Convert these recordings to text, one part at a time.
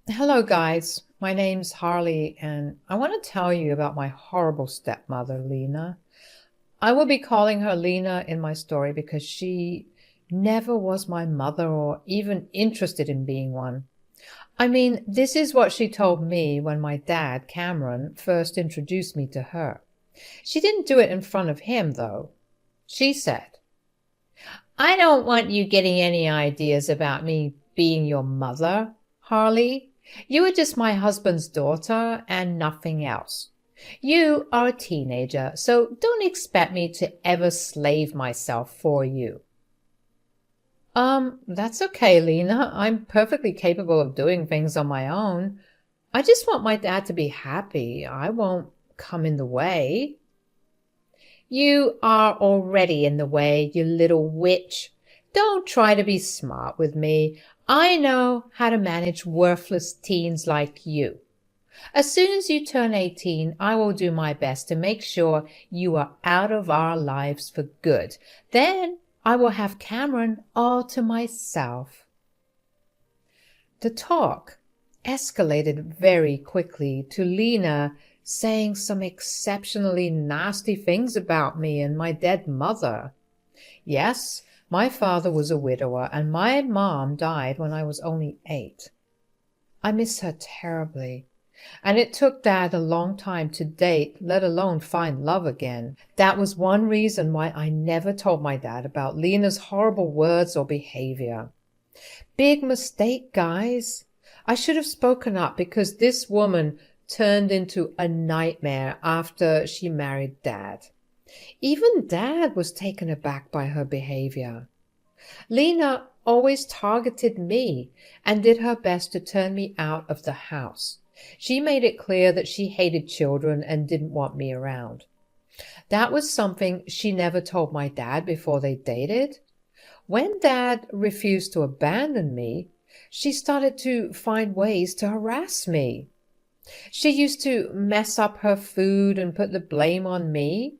Hello, guys. My name's Harley, and I want to tell you about my horrible stepmother, Lena. I will be calling her Lena in my story because she never was my mother or even interested in being one. I mean, this is what she told me when my dad, Cameron, first introduced me to her. She didn't do it in front of him, though. She said, "I don't want you getting any ideas about me being your mother, Harley. You are just my husband's daughter and nothing else. You are a teenager, so don't expect me to ever slave myself for you." That's okay, Lena. I'm perfectly capable of doing things on my own. I just want my dad to be happy. I won't come in the way. You are already in the way, you little witch. Don't try to be smart with me. I know how to manage worthless teens like you. As soon as you turn 18, I will do my best to make sure you are out of our lives for good. Then I will have Cameron all to myself. The talk escalated very quickly to Lena saying some exceptionally nasty things about me and my dead mother. Yes, my father was a widower and my mom died when I was only 8. I miss her terribly. And it took Dad a long time to date, let alone find love again. That was one reason why I never told my dad about Lena's horrible words or behavior. Big mistake, guys. I should have spoken up because this woman turned into a nightmare after she married Dad. Even Dad was taken aback by her behavior. Lena always targeted me and did her best to turn me out of the house. She made it clear that she hated children and didn't want me around. That was something she never told my dad before they dated. When Dad refused to abandon me, she started to find ways to harass me. She used to mess up her food and put the blame on me.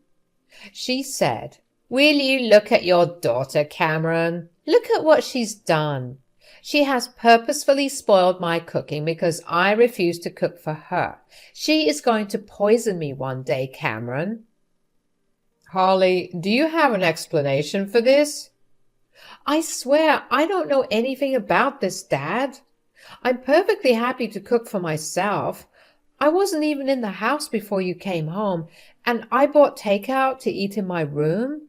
She said, "Will you look at your daughter, Cameron? Look at what she's done. She has purposefully spoiled my cooking because I refuse to cook for her. She is going to poison me one day, Cameron." Harley, do you have an explanation for this? I swear I don't know anything about this, Dad. I'm perfectly happy to cook for myself. I wasn't even in the house before you came home, and I bought takeout to eat in my room.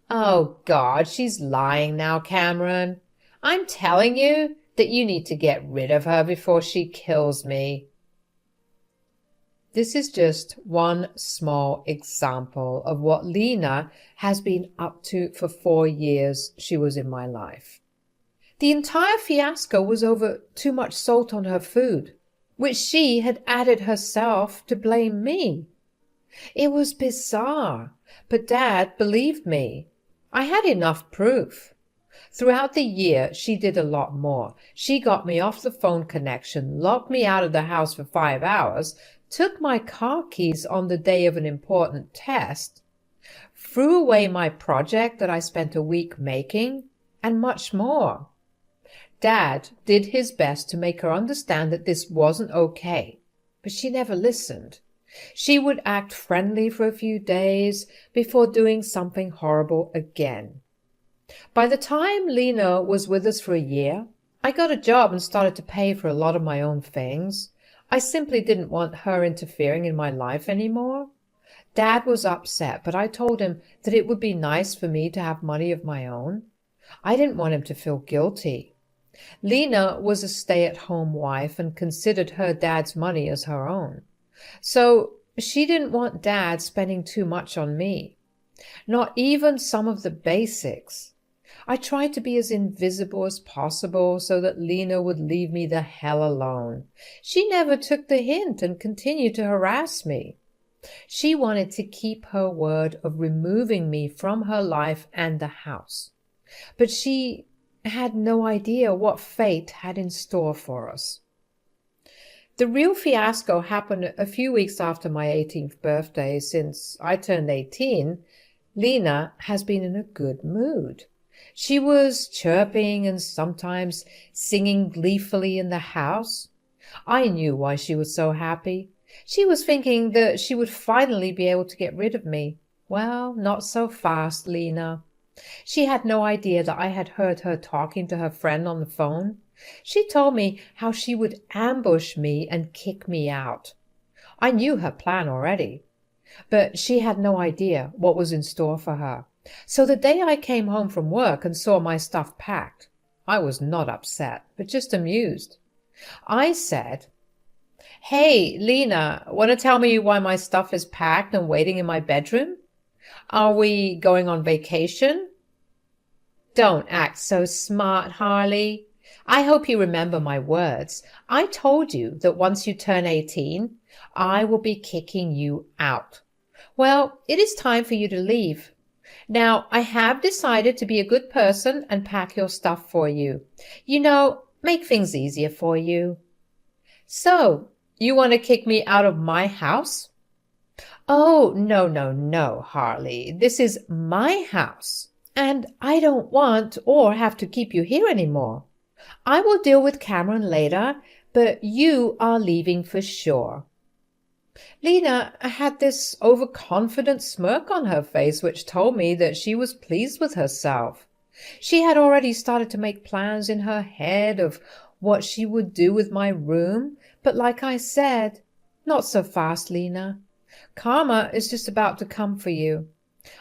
Oh, God, she's lying now, Cameron. I'm telling you that you need to get rid of her before she kills me. This is just one small example of what Lena has been up to for 4 years she was in my life. The entire fiasco was over too much salt on her food, which she had added herself to blame me. It was bizarre, but Dad believed me. I had enough proof. Throughout the year, she did a lot more. She got me off the phone connection, locked me out of the house for 5 hours, took my car keys on the day of an important test, threw away my project that I spent a week making, and much more. Dad did his best to make her understand that this wasn't okay, but she never listened. She would act friendly for a few days before doing something horrible again. By the time Lena was with us for a year, I got a job and started to pay for a lot of my own things. I simply didn't want her interfering in my life anymore. Dad was upset, but I told him that it would be nice for me to have money of my own. I didn't want him to feel guilty. Lena was a stay-at-home wife and considered her dad's money as her own. So she didn't want Dad spending too much on me. Not even some of the basics. I tried to be as invisible as possible so that Lena would leave me the hell alone. She never took the hint and continued to harass me. She wanted to keep her word of removing me from her life and the house. But she had no idea what fate had in store for us. The real fiasco happened a few weeks after my 18th birthday. Since I turned 18, Lena has been in a good mood. She was chirping and sometimes singing gleefully in the house. I knew why she was so happy. She was thinking that she would finally be able to get rid of me. Well, not so fast, Lena. She had no idea that I had heard her talking to her friend on the phone. She told me how she would ambush me and kick me out. I knew her plan already, but she had no idea what was in store for her. So the day I came home from work and saw my stuff packed, I was not upset, but just amused. I said, "Hey, Lena, want to tell me why my stuff is packed and waiting in my bedroom? Are we going on vacation?" Don't act so smart, Harley. I hope you remember my words. I told you that once you turn 18, I will be kicking you out. Well, it is time for you to leave. Now, I have decided to be a good person and pack your stuff for you. Make things easier for you. So, you want to kick me out of my house? Oh, no, no, no, Harley. This is my house. And I don't want or have to keep you here anymore. I will deal with Cameron later, but you are leaving for sure. Lena had this overconfident smirk on her face, which told me that she was pleased with herself. She had already started to make plans in her head of what she would do with my room, but like I said, not so fast, Lena. Karma is just about to come for you.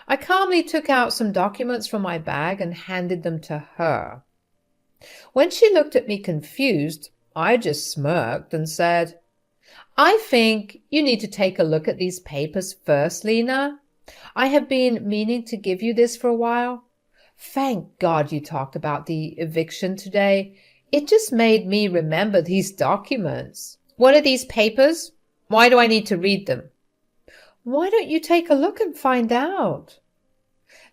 I calmly took out some documents from my bag and handed them to her. When she looked at me confused, I just smirked and said, "I think you need to take a look at these papers first, Lena. I have been meaning to give you this for a while. Thank God you talked about the eviction today. It just made me remember these documents." "What are these papers? Why do I need to read them?" "Why don't you take a look and find out?"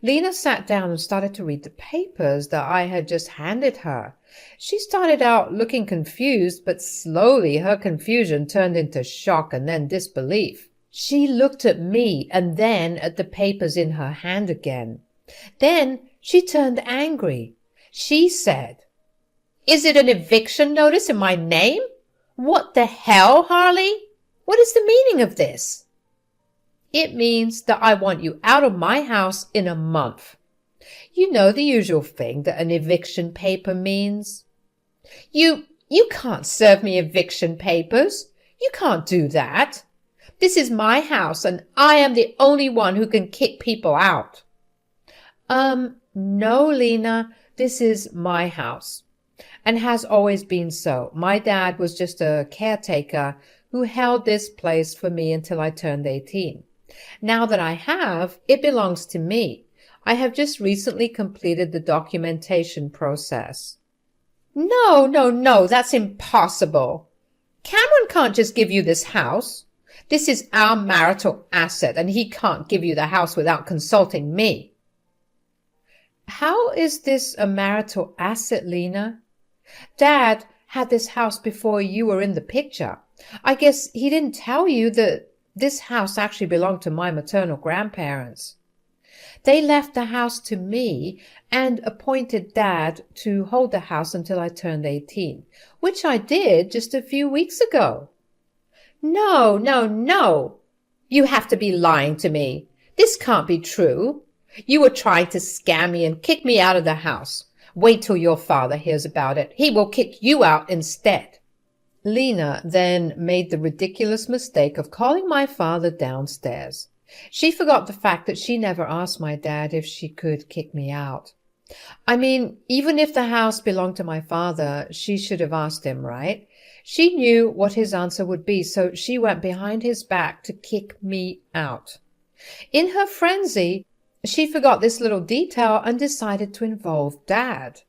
Lena sat down and started to read the papers that I had just handed her. She started out looking confused, but slowly her confusion turned into shock and then disbelief. She looked at me and then at the papers in her hand again. Then she turned angry. She said, "Is it an eviction notice in my name? What the hell, Harley? What is the meaning of this?" "It means that I want you out of my house in a month. You know the usual thing that an eviction paper means." You can't serve me eviction papers. You can't do that. This is my house and I am the only one who can kick people out." No, Lena, this is my house and has always been so. My dad was just a caretaker who held this place for me until I turned 18. Now that I have, it belongs to me. I have just recently completed the documentation process. No, no, no, that's impossible. Cameron can't just give you this house. This is our marital asset, and he can't give you the house without consulting me. How is this a marital asset, Lena? Dad had this house before you were in the picture. I guess he didn't tell you that this house actually belonged to my maternal grandparents. They left the house to me and appointed Dad to hold the house until I turned 18, which I did just a few weeks ago. No, no, no. You have to be lying to me. This can't be true. You were trying to scam me and kick me out of the house. Wait till your father hears about it. He will kick you out instead. Lena then made the ridiculous mistake of calling my father downstairs. She forgot the fact that she never asked my dad if she could kick me out. I mean, even if the house belonged to my father, she should have asked him, right? She knew what his answer would be, so she went behind his back to kick me out. In her frenzy, she forgot this little detail and decided to involve Dad.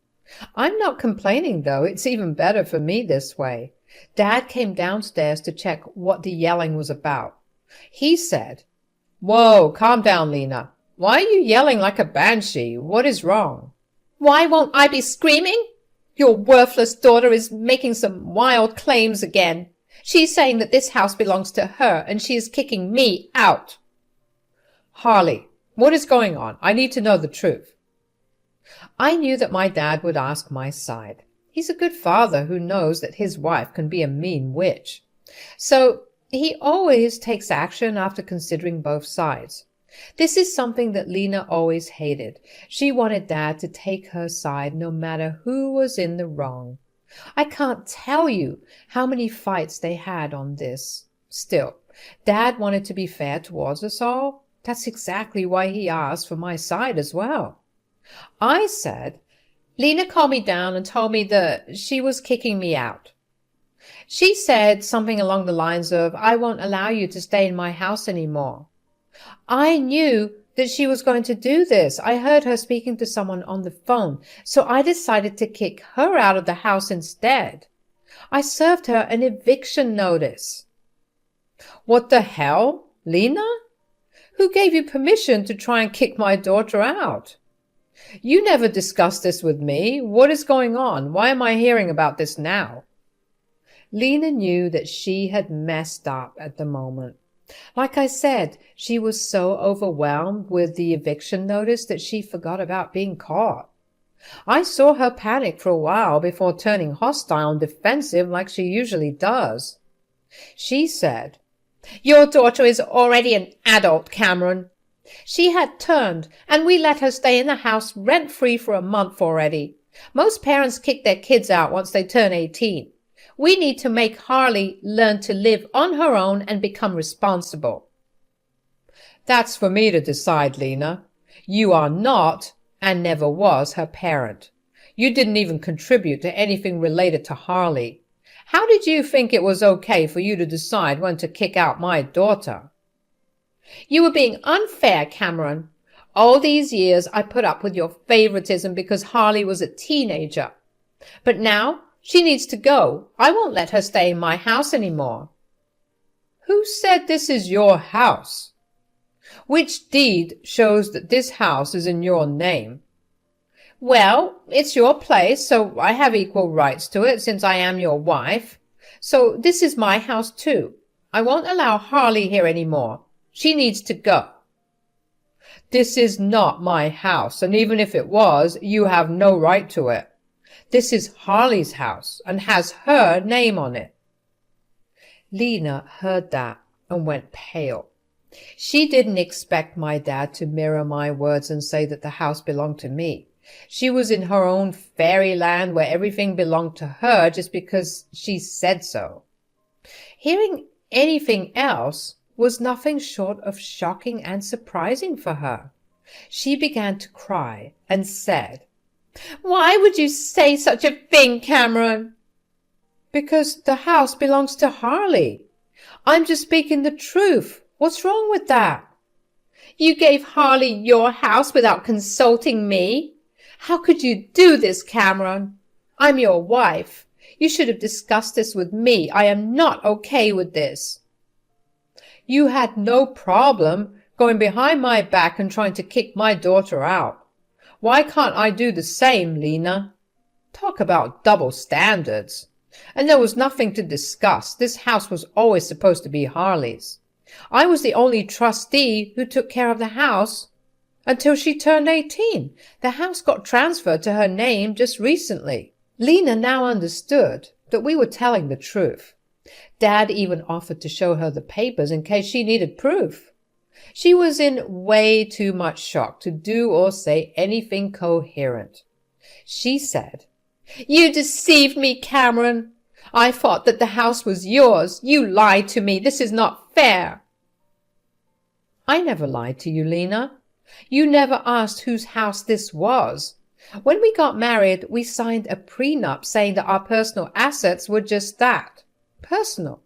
I'm not complaining, though. It's even better for me this way. Dad came downstairs to check what the yelling was about. He said, "Whoa, calm down, Lena. Why are you yelling like a banshee? What is wrong?" "Why won't I be screaming? Your worthless daughter is making some wild claims again. She's saying that this house belongs to her and she is kicking me out." "Harley, what is going on? I need to know the truth." I knew that my dad would ask my side. He's a good father who knows that his wife can be a mean witch. So he always takes action after considering both sides. This is something that Lena always hated. She wanted Dad to take her side no matter who was in the wrong. I can't tell you how many fights they had on this. Still, Dad wanted to be fair towards us all. That's exactly why he asked for my side as well. I said, Lena called me down and told me that she was kicking me out. She said something along the lines of, I won't allow you to stay in my house anymore. I knew that she was going to do this. I heard her speaking to someone on the phone, so I decided to kick her out of the house instead. I served her an eviction notice. What the hell, Lena? Who gave you permission to try and kick my daughter out? You never discussed this with me. What is going on? Why am I hearing about this now? Lena knew that she had messed up at the moment. Like I said, she was so overwhelmed with the eviction notice that she forgot about being caught. I saw her panic for a while before turning hostile and defensive like she usually does. She said, Your daughter is already an adult, Cameron. She had turned, and we let her stay in the house rent-free for a month already. Most parents kick their kids out once they turn 18. We need to make Harley learn to live on her own and become responsible. That's for me to decide, Lena. You are not and never was her parent. You didn't even contribute to anything related to Harley. How did you think it was okay for you to decide when to kick out my daughter? You were being unfair, Cameron. All these years I put up with your favoritism because Harley was a teenager. But now she needs to go. I won't let her stay in my house anymore. Who said this is your house? Which deed shows that this house is in your name? Well, it's your place, so I have equal rights to it since I am your wife. So this is my house too. I won't allow Harley here anymore. She needs to go. This is not my house, and even if it was, you have no right to it. This is Harley's house and has her name on it. Lena heard that and went pale. She didn't expect my dad to mirror my words and say that the house belonged to me. She was in her own fairyland where everything belonged to her just because she said so. Hearing anything else was nothing short of shocking and surprising for her. She began to cry and said, Why would you say such a thing, Cameron? Because the house belongs to Harley. I'm just speaking the truth. What's wrong with that? You gave Harley your house without consulting me. How could you do this, Cameron? I'm your wife. You should have discussed this with me. I am not okay with this. You had no problem going behind my back and trying to kick my daughter out. Why can't I do the same, Lena? Talk about double standards. And there was nothing to discuss. This house was always supposed to be Harley's. I was the only trustee who took care of the house until she turned 18. The house got transferred to her name just recently. Lena now understood that we were telling the truth. Dad even offered to show her the papers in case she needed proof. She was in way too much shock to do or say anything coherent. She said, You deceived me, Cameron. I thought that the house was yours. You lied to me. This is not fair. I never lied to you, Lena. You never asked whose house this was. When we got married, we signed a prenup saying that our personal assets were just that. Personal.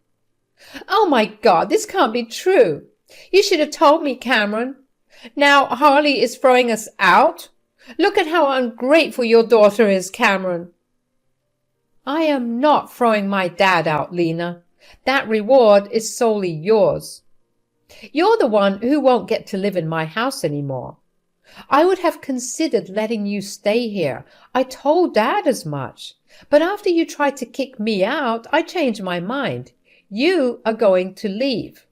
Oh my God, this can't be true. You should have told me, Cameron. Now Harley is throwing us out. Look at how ungrateful your daughter is, Cameron. I am not throwing my dad out, Lena. That reward is solely yours. You're the one who won't get to live in my house anymore. I would have considered letting you stay here. I told Dad as much. But after you tried to kick me out, I changed my mind. You are going to leave.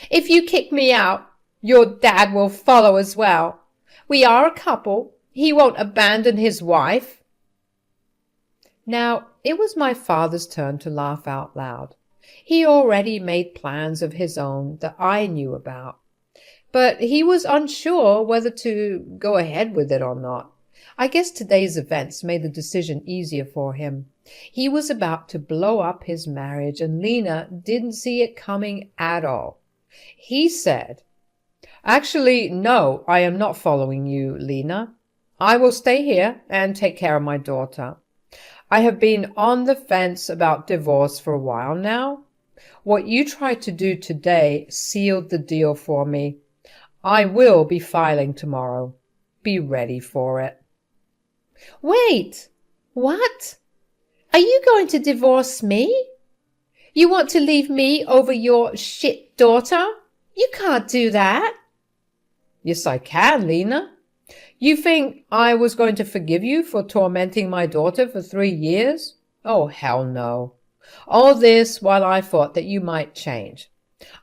If you kick me out, your dad will follow as well. We are a couple. He won't abandon his wife. Now, it was my father's turn to laugh out loud. He already made plans of his own that I knew about, but he was unsure whether to go ahead with it or not. I guess today's events made the decision easier for him. He was about to blow up his marriage, and Lena didn't see it coming at all. He said, "Actually, no, I am not following you, Lena. I will stay here and take care of my daughter. I have been on the fence about divorce for a while now. What you tried to do today sealed the deal for me. I will be filing tomorrow. Be ready for it." Wait, what? Are you going to divorce me? You want to leave me over your shit daughter? You can't do that. Yes, I can, Lena. You think I was going to forgive you for tormenting my daughter for 3 years? Oh, hell no. All this while I thought that you might change.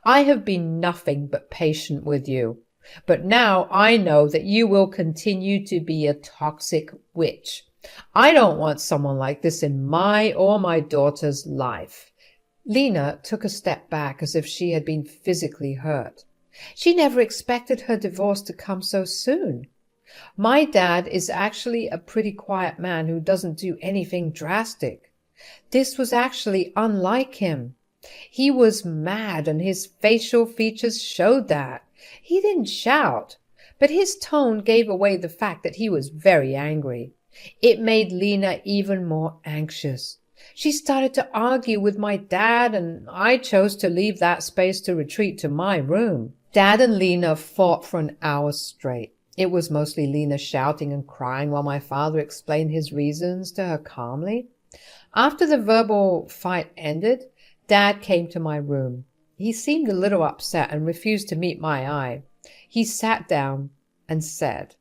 I have been nothing but patient with you. But now I know that you will continue to be a toxic witch. I don't want someone like this in my or my daughter's life. Lena took a step back as if she had been physically hurt. She never expected her divorce to come so soon. My dad is actually a pretty quiet man who doesn't do anything drastic. This was actually unlike him. He was mad, and his facial features showed that. He didn't shout, but his tone gave away the fact that he was very angry. It made Lena even more anxious. She started to argue with my dad, and I chose to leave that space to retreat to my room. Dad and Lena fought for an hour straight. It was mostly Lena shouting and crying while my father explained his reasons to her calmly. After the verbal fight ended, Dad came to my room. He seemed a little upset and refused to meet my eye. He sat down and said,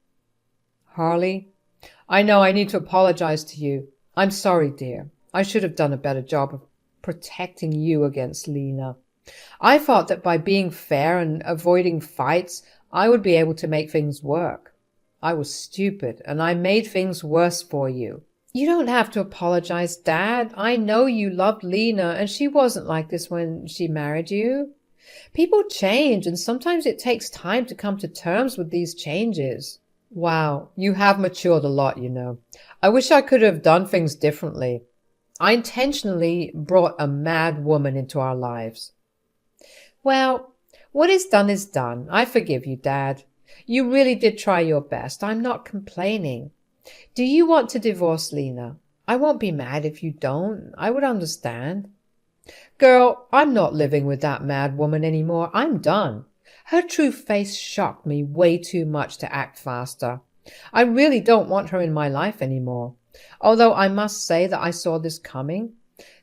"Harley, I know I need to apologize to you. I'm sorry, dear. I should have done a better job of protecting you against Lena. I thought that by being fair and avoiding fights, I would be able to make things work. I was stupid, and I made things worse for you." "You don't have to apologize, Dad. I know you loved Lena, and she wasn't like this when she married you. People change, and sometimes it takes time to come to terms with these changes." "Wow, you have matured a lot, you know. I wish I could have done things differently. I intentionally brought a mad woman into our lives." "Well, what is done is done. I forgive you, Dad. You really did try your best. I'm not complaining. Do you want to divorce Lena? I won't be mad if you don't. I would understand." "Girl, I'm not living with that mad woman anymore. I'm done. Her true face shocked me way too much to act faster. I really don't want her in my life anymore. Although I must say that I saw this coming.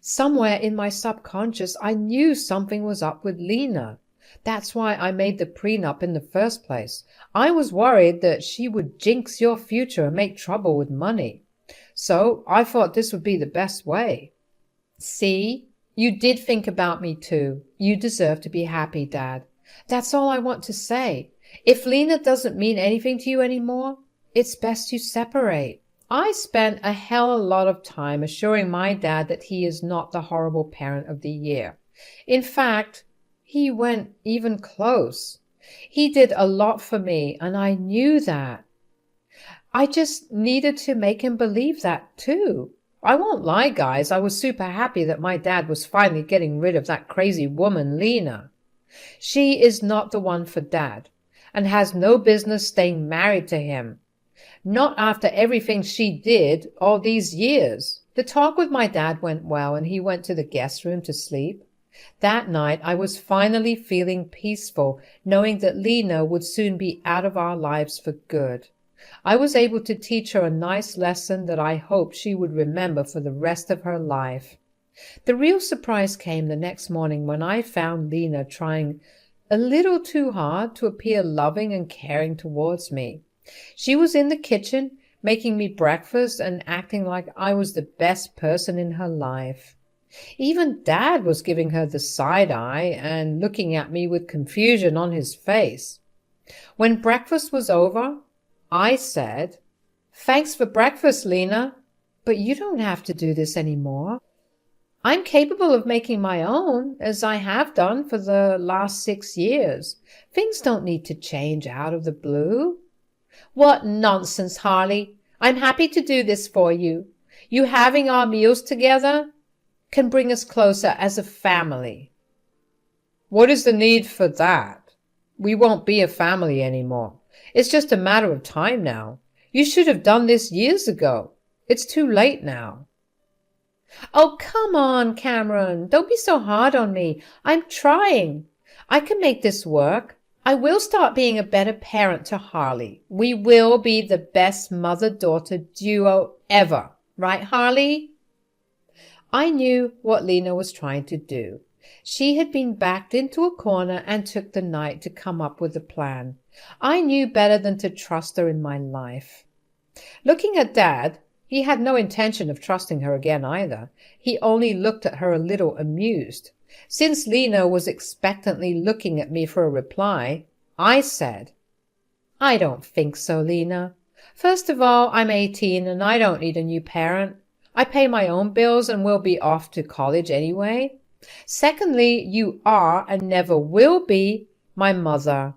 Somewhere in my subconscious, I knew something was up with Lena. That's why I made the prenup in the first place. I was worried that she would jinx your future and make trouble with money. So I thought this would be the best way." "See? You did think about me too. You deserve to be happy, Dad. That's all I want to say. If Lena doesn't mean anything to you anymore, it's best you separate." I spent a hell of a lot of time assuring my dad that he is not the horrible parent of the year. In fact, he went even close. He did a lot for me, and I knew that. I just needed to make him believe that too. I won't lie, guys, I was super happy that my dad was finally getting rid of that crazy woman, Lena. She is not the one for Dad, and has no business staying married to him. Not after everything she did all these years. The talk with my dad went well, and he went to the guest room to sleep. That night I was finally feeling peaceful, knowing that Lena would soon be out of our lives for good. I was able to teach her a nice lesson that I hoped she would remember for the rest of her life. The real surprise came the next morning when I found Lena trying a little too hard to appear loving and caring towards me. She was in the kitchen, making me breakfast and acting like I was the best person in her life. Even Dad was giving her the side eye and looking at me with confusion on his face. When breakfast was over, I said, Thanks for breakfast, Lena. But you don't have to do this anymore. I'm capable of making my own, as I have done for the last 6 years. Things don't need to change out of the blue. What nonsense, Harley. I'm happy to do this for you. You having our meals together can bring us closer as a family. What is the need for that? We won't be a family anymore. It's just a matter of time now. You should have done this years ago. It's too late now. Oh, come on, Cameron. Don't be so hard on me. I'm trying. I can make this work. I will start being a better parent to Harley. We will be the best mother-daughter duo ever. Right, Harley? I knew what Lena was trying to do. She had been backed into a corner and took the night to come up with a plan. I knew better than to trust her in my life. Looking at Dad, he had no intention of trusting her again either. He only looked at her a little amused. Since Lena was expectantly looking at me for a reply, I said, I don't think so, Lena. First of all, I'm 18 and I don't need a new parent. I pay my own bills and will be off to college anyway. Secondly, you are and never will be my mother.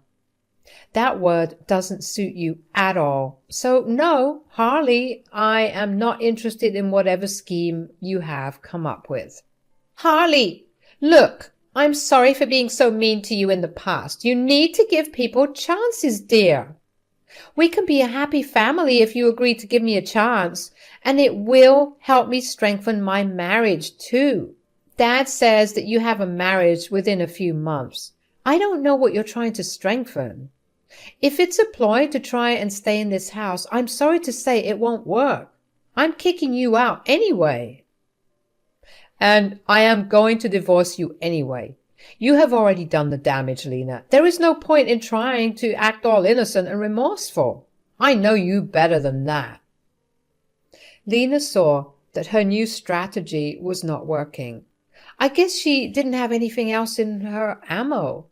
That word doesn't suit you at all. So no, Harley, I am not interested in whatever scheme you have come up with. Harley, look, I'm sorry for being so mean to you in the past. You need to give people chances, dear. We can be a happy family if you agree to give me a chance, and it will help me strengthen my marriage too. Dad says that you have a marriage within a few months. I don't know what you're trying to strengthen. If it's a ploy to try and stay in this house, I'm sorry to say it won't work. I'm kicking you out anyway. And I am going to divorce you anyway. You have already done the damage, Lena. There is no point in trying to act all innocent and remorseful. I know you better than that. Lena saw that her new strategy was not working. I guess she didn't have anything else in her ammo.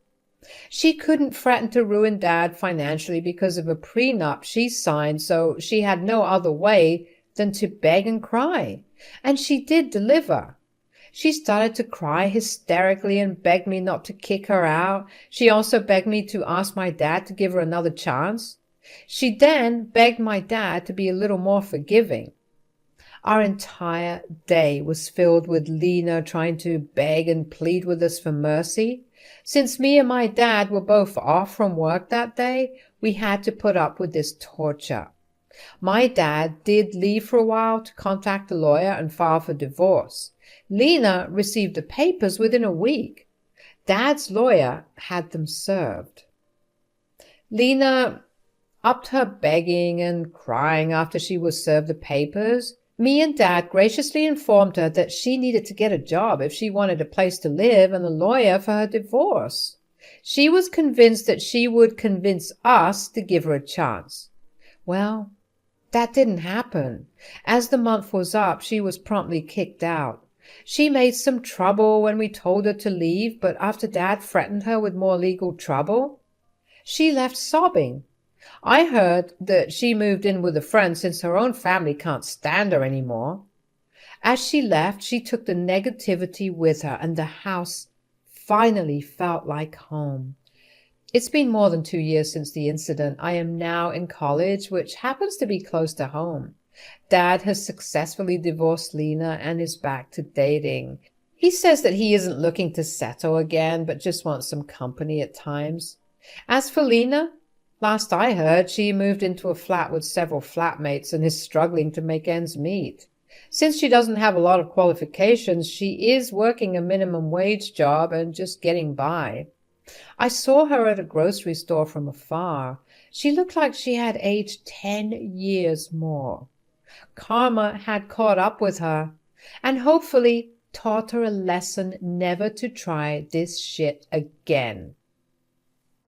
She couldn't threaten to ruin Dad financially because of a prenup she signed, so she had no other way than to beg and cry. And she did deliver. She started to cry hysterically and begged me not to kick her out. She also begged me to ask my dad to give her another chance. She then begged my dad to be a little more forgiving. Our entire day was filled with Lena trying to beg and plead with us for mercy. Since me and my dad were both off from work that day, we had to put up with this torture. My dad did leave for a while to contact a lawyer and file for divorce. Lena received the papers within a week. Dad's lawyer had them served. Lena upped her begging and crying after she was served the papers. Me and Dad graciously informed her that she needed to get a job if she wanted a place to live and a lawyer for her divorce. She was convinced that she would convince us to give her a chance. Well, that didn't happen. As the month was up, she was promptly kicked out. She made some trouble when we told her to leave, but after Dad threatened her with more legal trouble, she left sobbing. I heard that she moved in with a friend since her own family can't stand her anymore. As she left, she took the negativity with her, and the house finally felt like home. It's been more than 2 years since the incident. I am now in college, which happens to be close to home. Dad has successfully divorced Lena and is back to dating. He says that he isn't looking to settle again, but just wants some company at times. As for Lena, last I heard, she moved into a flat with several flatmates and is struggling to make ends meet. Since she doesn't have a lot of qualifications, she is working a minimum wage job and just getting by. I saw her at a grocery store from afar. She looked like she had aged 10 years more. Karma had caught up with her and hopefully taught her a lesson never to try this shit again.